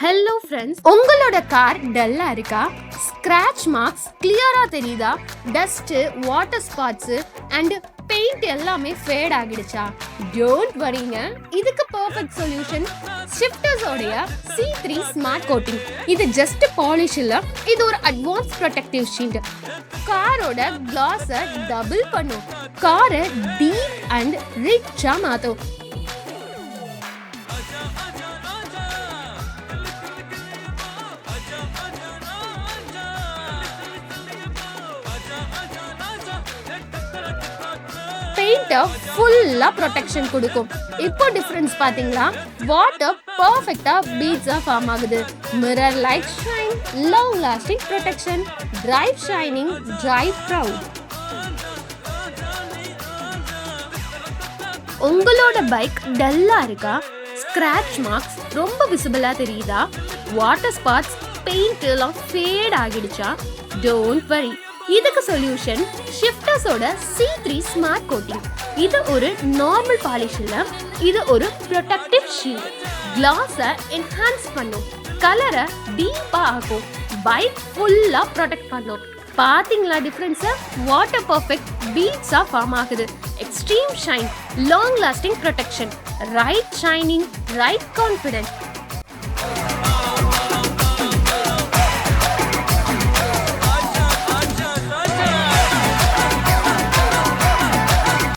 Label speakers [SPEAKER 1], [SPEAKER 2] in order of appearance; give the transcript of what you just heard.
[SPEAKER 1] Hello friends, உங்களோட car டல்லா இருக்கா? ஸ்கிராட்ச் மார்க்ஸ் கிளியரா தெரியுதா? Dust, water spots and paint எல்லாமே ஃபேட் ஆகிடுச்சா? டோன்ட் வரிங்க, இதுக்கு பெர்ஃபெக்ட் சொல்யூஷன் ஷிஃப்டர்ஸோடைய C3 ஸ்மார்ட் கோட்டிங். இது ஜஸ்ட் பாலிஷ் இல்ல, இது ஒரு அட்வான்ஸ் ப்ரொடெக்டிவ் ஷீல்ட். காரோட கிளாஸை டபுள் பண்ணும், காரை டீப் அண்ட் ரிச்சா மாத்தும். பெயிண்ட்டை ஃபுல்லா ப்ரொடெக்ஷன் கொடுக்கும். இப்போ டிஃபரன்ஸ் பாத்தீங்களா? வாட்டர் பர்ஃபெக்ட்டா பீட்ஸா ஃபார்ம் ஆகுது. Mirror light shine, long lasting protection, drive shining, drive proud. உங்களோட பைக் டல்லா இருக்கா? ஸ்கிராட்ச் மார்க்ஸ் ரொம்ப விசிபிளா தெரியுதா? வாட்டர் ஸ்பாட்ஸ், பெயிண்ட் எல்லாம் ஃபேட் ஆகிடுச்சா? டோன்ட் வரி, இதுக்கு சொல்யூஷன் ஷிஃப்டர்ஸோட C3 ஸ்மார்ட் கோட்டிங். இது ஒரு நார்மல் பாலிஷ் இல்ல, இது ஒரு ப்ரொடெக்டிவ் ஷீல்ட். கிளாஸை என்ஹான்ஸ் பண்ணும், கலரை டீப்பா ஆகும், பைக் ஃபுல்லா ப்ரொடெக்ட் பண்ணும். பாத்தீங்களா டிஃபரன்ஸை? வாட்டர் பர்ஃபெக்ட் பீட்ஸா ஃபார்ம் ஆகுது. Extreme shine, long lasting protection, right shining, right confident.